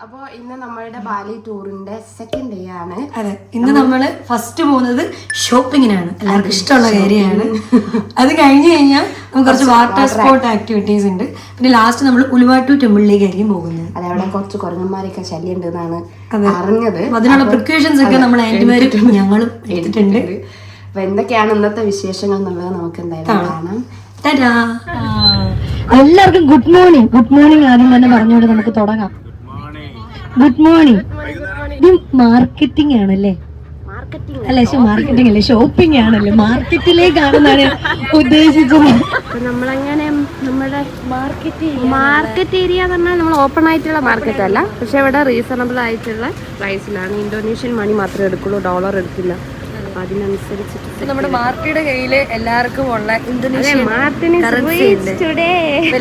അപ്പോൾ ഇന്ന് നമ്മളുടെ ബാലി ടൂറിന്റെ സെക്കൻഡ് ഡേ ആണ്. അതെ, ഇന്ന് നമ്മള് ഫസ്റ്റ് പോകുന്നത് ഷോപ്പിങ്ങിനാണ്. എല്ലാവർക്കും ഇഷ്ടമുള്ള കാര്യമാണ്. അത് കഴിഞ്ഞ് കഴിഞ്ഞാൽ നമുക്ക് കുറച്ച് വാട്ടർ സ്പോർട്ട് ആക്ടിവിറ്റീസ് ഉണ്ട്. പിന്നെ ലാസ്റ്റ് നമ്മൾ ഉലുവാട്ടു ടെമ്പിളിലേക്കായിരിക്കും പോകുന്നത്. അതവിടെ കുറച്ച് കുരങ്ങന്മാരൊക്കെ ശല്യം ഉണ്ടെന്നാണ് അറിഞ്ഞത്. അതിനുള്ള പ്രിക്കോഷൻസ് ഒക്കെ നമ്മൾ ആന്റിമാരും ഞങ്ങളും എടുത്തിട്ടുണ്ട്. അപ്പൊ എന്തൊക്കെയാണ് ഇന്നത്തെ വിശേഷങ്ങൾ എന്നുള്ളത് നമുക്ക് എന്തായാലും കാണാം. എല്ലാവർക്കും ഗുഡ് മോർണിംഗ്. ഗുഡ് മോർണിംഗ് ആദ്യം തന്നെ പറഞ്ഞുകൊണ്ട് നമുക്ക് തുടങ്ങാം. Good morning. ഇത് മാർക്കറ്റിംഗ് ആണല്ലേ? അല്ല, മാർക്കറ്റിംഗ് അല്ലേ, ഷോപ്പിംഗ് ആണല്ലേ? മാർക്കറ്റിലേക്കാണെന്നാണ് ഉദ്ദേശിച്ചത്. നമ്മളങ്ങനെ നമ്മുടെ മാർക്കറ്റ് ഏരിയ എന്ന് പറഞ്ഞാൽ നമ്മൾ ഓപ്പൺ ആയിട്ടുള്ള മാർക്കറ്റ് അല്ല, പക്ഷെ ഇവിടെ റീസണബിൾ ആയിട്ടുള്ള പ്രൈസിലാണ്. ഇന്തോനേഷ്യൻ മണി മാത്രമേ എടുക്കുള്ളൂ, ഡോളർ എടുക്കില്ല. അപ്പൊ അതിനനുസരിച്ചിട്ട് നമ്മുടെ മാർട്ടിയുടെ കയ്യില് എല്ലാവർക്കും ഉള്ള ഇന്തോനേഷ്യൻ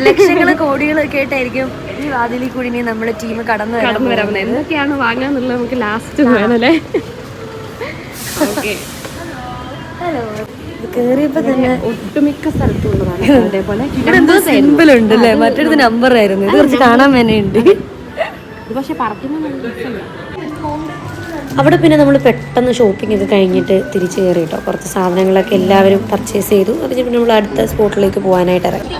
ലക്ഷങ്ങള് കോടികളൊക്കെ ആയിട്ടായിരിക്കും ഈ വാതിലിൽ കൂടി നമ്മുടെ ടീം കടന്നു വരാൻ. എന്തൊക്കെയാണ് വാങ്ങാന്നുള്ളത് നമുക്ക് ലാസ്റ്റ് വേണല്ലേ. ഹലോ, കേറിയപ്പോ തന്നെ ഒട്ടുമിക്ക സ്ഥലത്തുള്ളതാണ് അതേപോലെ. എന്തോ സിമ്പിൾ ഉണ്ടല്ലേ? മറ്റൊരു നമ്പർ ആയിരുന്നു. ഇത് കുറച്ച് കാണാൻ വേണ്ടിയുണ്ട്. പക്ഷെ പറക്കുന്ന അവിടെ പിന്നെ നമ്മൾ പെട്ടെന്ന് ഷോപ്പിംഗ് ഒക്കെ കഴിഞ്ഞിട്ട് തിരിച്ചു കയറി കേട്ടോ. കുറച്ച് സാധനങ്ങളൊക്കെ എല്ലാവരും പർച്ചേസ് ചെയ്തു. അത് പിന്നെ നമ്മൾ അടുത്ത സ്പോട്ടിലേക്ക് പോകാനായിട്ട് ഇറങ്ങി.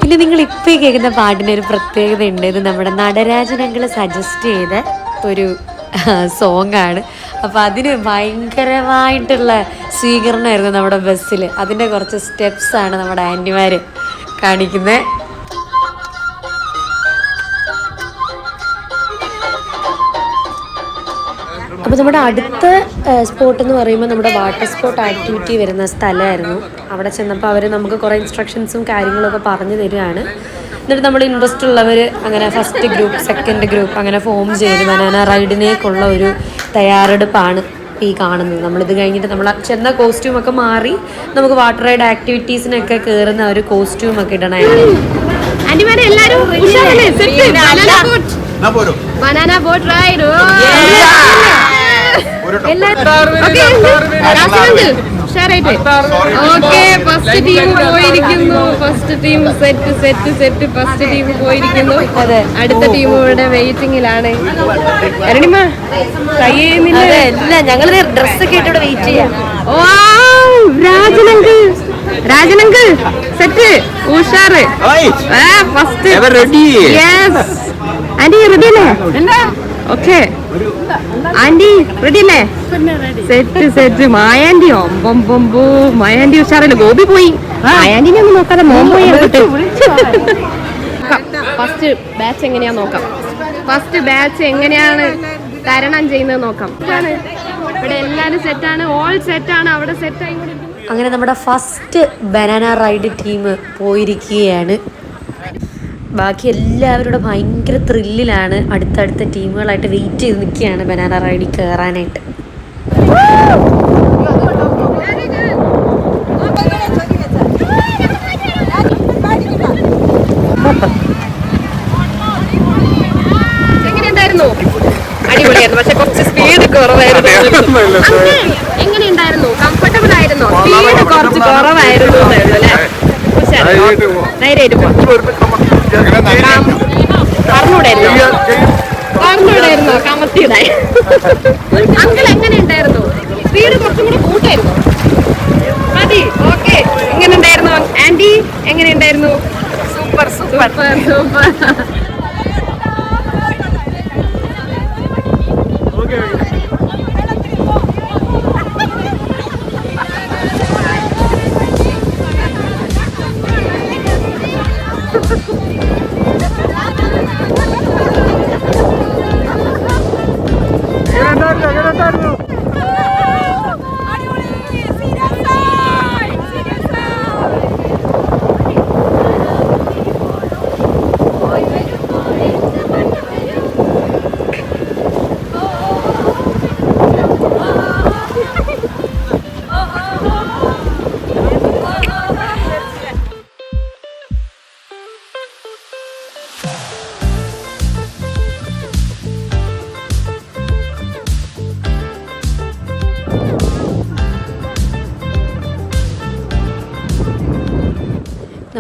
പിന്നെ നിങ്ങൾ ഇപ്പോൾ കേൾക്കുന്ന പാട്ടിന് ഒരു പ്രത്യേകത ഉണ്ട്. ഇത് നമ്മുടെ നടരാജനങ്ങൾ സജസ്റ്റ് ചെയ്ത ഒരു സോങ് ആണ്. അപ്പോൾ അതിന് ഭയങ്കരമായിട്ടുള്ള സ്വീകരണമായിരുന്നു നമ്മുടെ ബസ്സിൽ. അതിൻ്റെ കുറച്ച് സ്റ്റെപ്സാണ് നമ്മുടെ ആൻറ്റിമാർ കാണിക്കുന്നത്. അപ്പോൾ നമ്മുടെ അടുത്ത സ്പോട്ട് എന്ന് പറയുമ്പോൾ നമ്മുടെ വാട്ടർ സ്പോർട്ട് ആക്ടിവിറ്റി വരുന്ന സ്ഥലമായിരുന്നു. അവിടെ ചെന്നപ്പോൾ അവർ നമുക്ക് കുറേ ഇൻസ്ട്രക്ഷൻസും കാര്യങ്ങളൊക്കെ പറഞ്ഞു തരികയാണ്. എന്നിട്ട് നമ്മൾ ഇൻട്രസ്റ്റ് ഉള്ളവർ അങ്ങനെ ഫസ്റ്റ് ഗ്രൂപ്പ്, സെക്കൻഡ് ഗ്രൂപ്പ് അങ്ങനെ ഫോം ചെയ്ത് ബനാന റൈഡിനേക്കുള്ള ഒരു തയ്യാറെടുപ്പാണ് ഈ കാണുന്നത്. നമ്മളിത് കഴിഞ്ഞിട്ട് നമ്മൾ ചെന്ന കോസ്റ്റ്യൂമൊക്കെ മാറി നമുക്ക് വാട്ടർ റൈഡ് ആക്ടിവിറ്റീസിനൊക്കെ കയറുന്ന ഒരു കോസ്റ്റ്യൂമൊക്കെ ഇടണമായിരുന്നു. Banana boat ride first team പോയിരിക്കുന്നു. First team set. First team പോയിരിക്കുന്നു. അടുത്ത ടീം ഇവിടെ വെയിറ്റിംഗിലാണ്. ഞങ്ങൾ ഡ്രസ്സൊക്കെ ഇട്ട് ഇവിടെ വെയിറ്റ് ചെയ്യാം. രാജനങ്കിൾ സെറ്റ് ഉഷാറ്. ഫസ്റ്റ് ആന്റി റെഡി അല്ലേ? ഓക്കെ ആന്റി റെഡി അല്ലേ? സെറ്റ് മായാന്റി ഒമ്പൊമ്പോ. മായാന്റി ഉഷാറല്ലേ? ഗോപി പോയി. മായാന്റിനെ ഒന്നും നോക്കാതെ മോൻ പോയി. ഫസ്റ്റ് ബാച്ച് എങ്ങനെയാ നോക്കാം. ഫസ്റ്റ് ബാച്ച് എങ്ങനെയാണ് തരണം ചെയ്യുന്നത് നോക്കാം. ഇവിടെ എല്ലാരും സെറ്റാണ്, ഓൾ സെറ്റാണ്. അവിടെ സെറ്റായി. അങ്ങനെ നമ്മുടെ ഫസ്റ്റ് ബനാന റൈഡ് ടീം പോയിരിക്കുകയാണ്. ബാക്കി എല്ലാവരുടെ ഭയങ്കര ത്രില്ലിലാണ്. അടുത്തടുത്ത ടീമുകളായിട്ട് വെയിറ്റ് ചെയ്ത് നിൽക്കുകയാണ് ബനാന റൈഡിൽ കയറാനായിട്ട്. എങ്ങനെയുണ്ടായിരുന്നു? അടിപൊളിയായിരുന്നു, പക്ഷെ കുറച്ച് സ്പീഡ് കുറവായിരുന്നു. എങ്ങനെയുണ്ടായിരുന്നു? കംഫർട്ടബിൾ ആയിരുന്നോ? സ്പീഡ് കുറച്ച് കുറവായിരുന്നു അല്ലേ? ധൈര്യമായിട്ട് പറഞ്ഞൂടായിരുന്നോ? കമത്തിയതായി. അങ്കിൾ എങ്ങനെയുണ്ടായിരുന്നു? സ്പീഡ് കുറച്ചും കൂടി കൂട്ടായിരുന്നു. മതി. ഓക്കെ, എങ്ങനെയുണ്ടായിരുന്നു ആന്റി? എങ്ങനെയുണ്ടായിരുന്നു? സൂപ്പർ.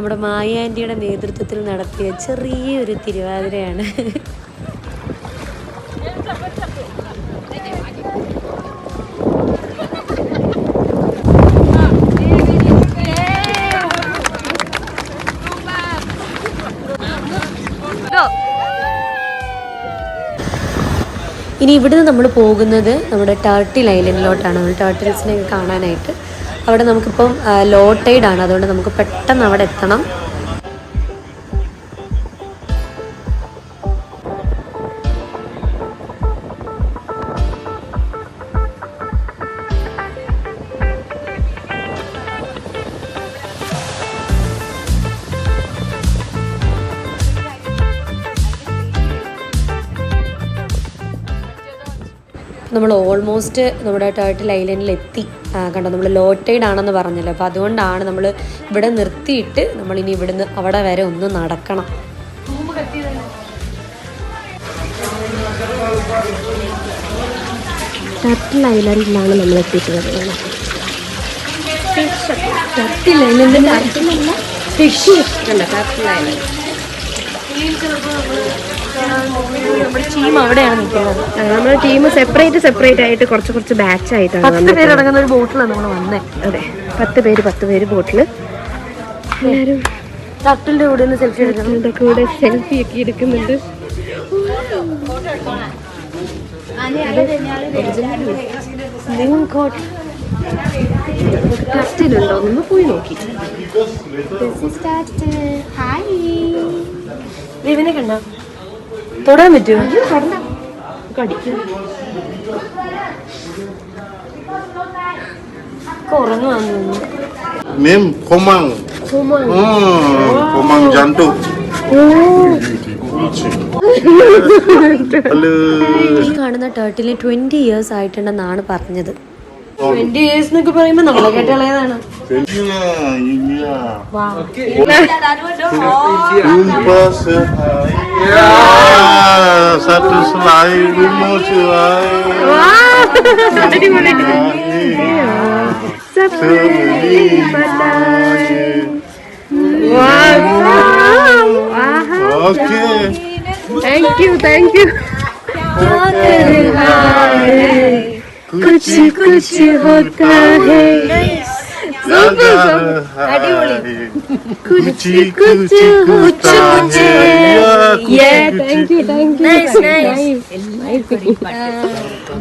നമ്മുടെ മായ ആൻറ്റിയുടെ നേതൃത്വത്തിൽ നടത്തിയ ചെറിയൊരു തിരുവാതിരയാണ്. ഇനി ഇവിടുന്ന് നമ്മൾ പോകുന്നത് നമ്മുടെ ടർട്ടിൽ ഐലൻഡിലോട്ടാണ്. നമ്മൾ ടർട്ടിൽസിനെ കാണാനായിട്ട്. അവിടെ നമുക്കിപ്പം ലോ ടൈഡ് ആണ്, അതുകൊണ്ട് നമുക്ക് പെട്ടെന്ന് അവിടെ എത്തണം. നമ്മൾ ഓൾമോസ്റ്റ് നമ്മുടെ ടർട്ടിൽ ഐലൻഡിൽ എത്തി. കണ്ടോ, നമ്മൾ ലോ ടൈഡ് ആണെന്ന് പറഞ്ഞല്ലോ. അപ്പോൾ അതുകൊണ്ടാണ് നമ്മൾ ഇവിടെ നിർത്തിയിട്ട് നമ്മളിനി ഇവിടുന്ന് അവിടെ വരെ ഒന്ന് നടക്കണം. ടർട്ടിൽ ഐലൻഡിലാണ് നമ്മൾ എത്തിയിട്ടുള്ളത്. ടർട്ടിൽ ഐലൻഡിൻ്റെ ഫിഷ് കണ്ടോ, ടർട്ടിൽ ഐലൻഡ്. നമ്മുടെ ടീം അവിടെയാണ് നിൽക്കുന്നത്. നമ്മുടെ ടീം സെപ്പറേറ്റ് ആയിട്ട് കുറച്ച് ബാച്ച് ആയിട്ടാണ് 10 പേരടങ്ങുന്ന ഒരു ബോട്ടിലാണ് നമ്മൾ വന്നത്. അതെ, 10 പേര് ബോട്ടിൽ. എല്ലാവരും ടർട്ടിലിന്റെ കൂടെ ഒന്ന് സെൽഫി എടുക്കണം. കൂടെ സെൽഫി ഒക്കെ എടുക്കുന്നുണ്ട്. ടർട്ടിലുണ്ടോ ഒന്ന് പോയി നോക്കി. ഇവനെ കണ്ടോ, തൊടാൻ പറ്റുമോ? ഉറങ്ങുവാന്ന് Mem komang. Komang jantung. ഈ കാണുന്ന ടർട്ടിലിന് 20 years ആയിട്ടുണ്ടെന്നാണ് പറഞ്ഞത്. 20 years എന്നൊക്കെ പറയുമ്പോ നമ്മളെ കേട്ടുള്ളതാണ്. Satu selai, 5 selai. Okay. Thank you. कुछ होता है कुछ होता है. Yeah, thank you. Nice.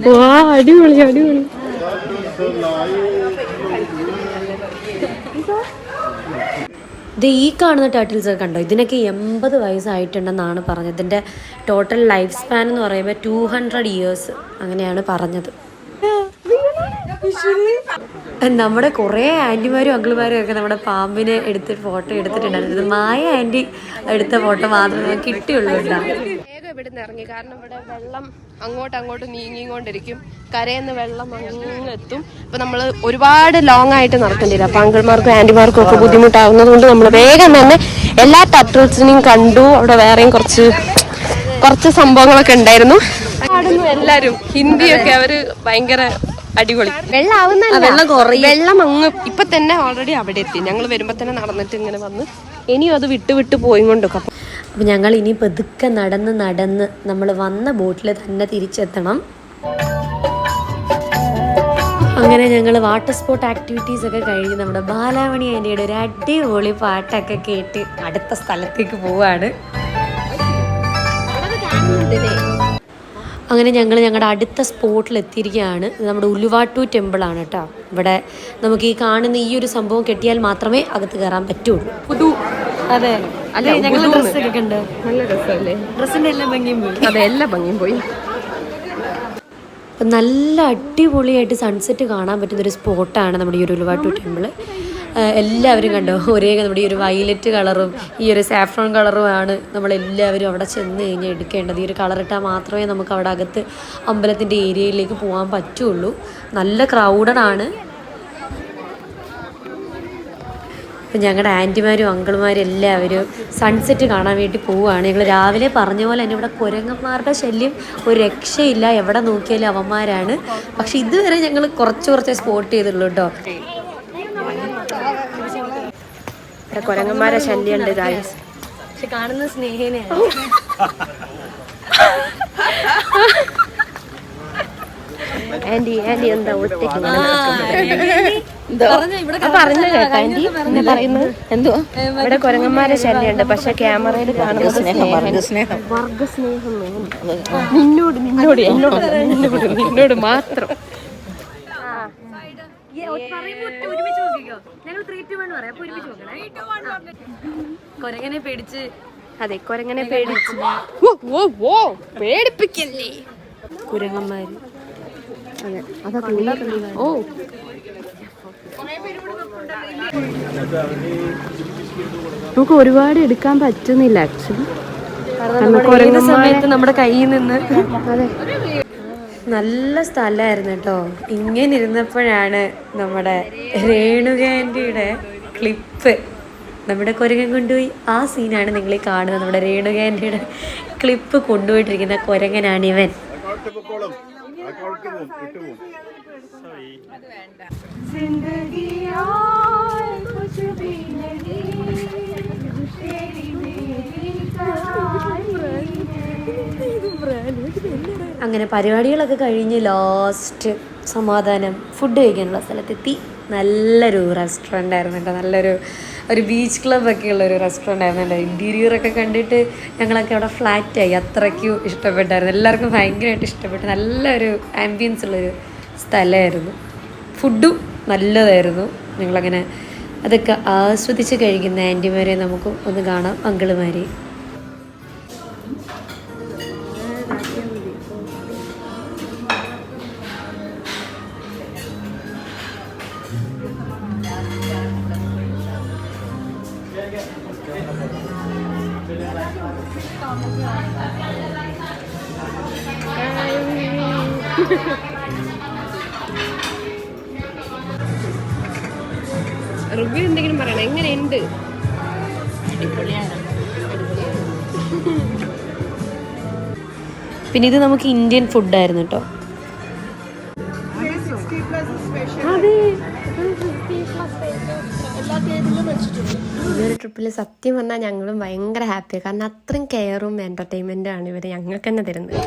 Wow, അടിപൊളി. ഇത് ഈ കാണുന്ന ടർട്ടിൽസ് ഒക്കെ കണ്ടോ, ഇതിനൊക്കെ 80 വയസ്സായിട്ടുണ്ടെന്നാണ് പറഞ്ഞത്. ഇതിൻ്റെ ടോട്ടൽ ലൈഫ് സ്പാൻ എന്ന് പറയുമ്പോൾ 200 years അങ്ങനെയാണ് പറഞ്ഞത്. നമ്മുടെ കുറേ ആൻറ്റിമാരും അങ്കിൾമാരും ഒക്കെ നമ്മുടെ പാമ്പിനെ ഫോട്ടോ എടുത്തിട്ടുണ്ടായിരുന്നു. ഇത് മായ ആൻറ്റി എടുത്ത ഫോട്ടോ മാത്രമേ കിട്ടിയുള്ളൂ. വേഗം ഇവിടുന്ന് ഇറങ്ങി, കാരണം ഇവിടെ വെള്ളം അങ്ങോട്ടും നീങ്ങിക്കൊണ്ടിരിക്കും. കരയെന്ന് വെള്ളം അങ്ങെത്തും. അപ്പൊ നമ്മൾ ഒരുപാട് ലോങ് ആയിട്ട് നടക്കേണ്ടില്ല. അപ്പൊ അങ്കിൾമാർക്കും ആന്റിമാർക്കും ഒക്കെ ബുദ്ധിമുട്ടാകുന്നത് കൊണ്ട് നമ്മൾ വേഗം തന്നെ എല്ലാ ടർട്ടിൽസിനെയും കണ്ടു. അവിടെ വേറെയും കുറച്ച് സംഭവങ്ങളൊക്കെ ഉണ്ടായിരുന്നു. എല്ലാരും ഹിന്ദിയൊക്കെ അവര് ഭയങ്കര അടിപൊളി. വെള്ളം അങ്ങ് ഇപ്പൊ തന്നെ ഓൾറെഡി അവിടെ എത്തി. ഞങ്ങൾ വരുമ്പോ തന്നെ നടന്നിട്ട് ഇങ്ങനെ വന്ന് ഇനിയും അത് വിട്ട് പോയി കൊണ്ടൊക്കെ. അപ്പം ഞങ്ങൾ ഇനി പതുക്കെ നടന്ന് നമ്മൾ വന്ന ബോട്ടിൽ തന്നെ തിരിച്ചെത്തണം. അങ്ങനെ ഞങ്ങൾ വാട്ടർ സ്പോർട്ട് ആക്ടിവിറ്റീസ് ഒക്കെ കഴിഞ്ഞ് നമ്മുടെ ബാലാമണി ആൻറ്റിയുടെ ഒരു അടിപൊളി പാട്ടൊക്കെ കേട്ട് അടുത്ത സ്ഥലത്തേക്ക് പോവാണ്. അങ്ങനെ ഞങ്ങൾ ഞങ്ങളുടെ അടുത്ത സ്പോട്ടിൽ എത്തിയിരിക്കുകയാണ്. ഇത് നമ്മുടെ ഉലുവാട്ടു ടെമ്പിളാണ് കേട്ടോ. ഇവിടെ നമുക്ക് ഈ കാണുന്ന ഈ ഒരു സംഭവം കെട്ടിയാൽ മാത്രമേ അകത്ത് കയറാൻ പറ്റുള്ളൂ. അതെ, അല്ലെ ഞങ്ങൾ ഡ്രസ്സൊക്കെ കണ്ട് നല്ല രസമല്ലേ? ഡ്രസ്സിന്റെ എല്ലാ ഭംഗിയും പോയി. അതെ, എല്ലാ ഭംഗിയും പോയി. അപ്പം നല്ല അടിപൊളിയായിട്ട് സൺസെറ്റ് കാണാൻ പറ്റുന്നൊരു സ്പോട്ടാണ് നമ്മുടെ ഈ ഒരു ഉലുവാട്ടു ടെമ്പിൾ. എല്ലാവരും കണ്ടോ, ഒരേ നമ്മുടെ ഈ ഒരു വയലറ്റ് കളറും ഈ ഒരു സാഫ്രോൺ കളറുമാണ് നമ്മളെല്ലാവരും അവിടെ ചെന്ന് കഴിഞ്ഞാൽ എടുക്കേണ്ടത്. ഈ ഒരു കളറിട്ടാൽ മാത്രമേ നമുക്ക് അവിടെ അകത്ത് അമ്പലത്തിൻ്റെ ഏരിയയിലേക്ക് പോകാൻ പറ്റുള്ളൂ. നല്ല ക്രൗഡഡാണ്. അപ്പം ഞങ്ങളുടെ ആൻറ്റിമാരും അങ്കിൾമാരും എല്ലാവരും സൺസെറ്റ് കാണാൻ വേണ്ടി പോവുകയാണ്. ഞങ്ങൾ രാവിലെ പറഞ്ഞ പോലെ തന്നെ ഇവിടെ കുരങ്ങന്മാരുടെ ശല്യം ഒരു രക്ഷയില്ല. എവിടെ നോക്കിയാലും അവന്മാരാണ്. പക്ഷെ ഇതുവരെ ഞങ്ങൾ കുറച്ച് സ്പോട്ട് ചെയ്തുള്ളൂ കേട്ടോ. ഇവിടെ കുരങ്ങന്മാരെ ശല്യമുണ്ട് ഗായ്സ്. പക്ഷെ കാണുന്ന സ്നേഹിനെയാണ്. ആന്റി എന്താ ഒറ്റയ്ക്ക് പറഞ്ഞു കേട്ടോ ആന്റി പറയുന്നത് എന്തോ ഇവിടെ കുരങ്ങന്മാരെ ശല്യമുണ്ട്. പക്ഷെ ക്യാമറയിൽ കാണുന്നത് വർഗസ്നേഹം. നിന്നോട് മാത്രം. കൊരങ്ങനെ പേടിച്ച്. അതെ, കൊരങ്ങനെ പേടിച്ച്. പേടിപ്പിക്കല്ലേ കുരങ്ങന്മാര്. അതെ, അതാ ഓ നമുക്ക് ഒരുപാട് എടുക്കാൻ പറ്റുന്നില്ല ആക്ച്വലി. ഏത് സമയത്ത് നമ്മുടെ കയ്യിൽ നിന്ന്. നല്ല സ്ഥലമായിരുന്നു കേട്ടോ. ഇങ്ങനെ ഇരുന്നപ്പോഴാണ് നമ്മുടെ രേണുകാന്റിയുടെ ക്ലിപ്പ്, നമ്മുടെ കുരങ്ങൻ കൊണ്ടുപോയി ആ സീനാണ് നിങ്ങൾ കാണുന്നത്. നമ്മുടെ രേണുകാന്റിയുടെ ക്ലിപ്പ് കൊണ്ടുപോയിട്ടിരിക്കുന്ന കുരങ്ങനാണ് ഇവൻ. അങ്ങനെ പരിപാടികളൊക്കെ കഴിഞ്ഞ് ലാസ്റ്റ് സമാധാനം ഫുഡ് കഴിക്കാനുള്ള സ്ഥലത്തെത്തി. നല്ലൊരു റെസ്റ്റോറൻ്റ് ആയിരുന്നു കേട്ടോ. നല്ലൊരു ബീച്ച് ക്ലബ്ബൊക്കെ ഉള്ളൊരു റെസ്റ്റോറൻ്റ് ആയിരുന്നു കേട്ടോ. ഇൻറ്റീരിയറൊക്കെ കണ്ടിട്ട് ഞങ്ങളൊക്കെ അവിടെ ഫ്ലാറ്റായി. അത്രയ്ക്കും ഇഷ്ടപ്പെട്ടായിരുന്നു. എല്ലാവർക്കും ഭയങ്കരമായിട്ട് ഇഷ്ടപ്പെട്ടു. നല്ലൊരു ആംബിയൻസ് ഉള്ളൊരു സ്ഥലമായിരുന്നു. ഫുഡും നല്ലതായിരുന്നു. ഞങ്ങളങ്ങനെ അതൊക്കെ ആസ്വദിച്ച് കഴിക്കുന്ന ആൻറ്റിമാരെ നമുക്ക് ഒന്ന് കാണാം, അങ്കിളുമാരെ. റിവ്യൂ എന്തെങ്കിലും പറയണം, എങ്ങനെയുണ്ട്? പിന്നെ ഇത് നമുക്ക് ഇന്ത്യൻ ഫുഡായിരുന്നു കേട്ടോ. ഈ ഒരു ട്രിപ്പിൽ സത്യം പറഞ്ഞാൽ ഞങ്ങളും ഭയങ്കര ഹാപ്പിയാണ്. കാരണം അത്രയും കെയറും എൻ്റർടൈൻമെൻറ്റും ആണ് ഇവർ ഞങ്ങൾക്ക് തന്നെ തരുന്നത്.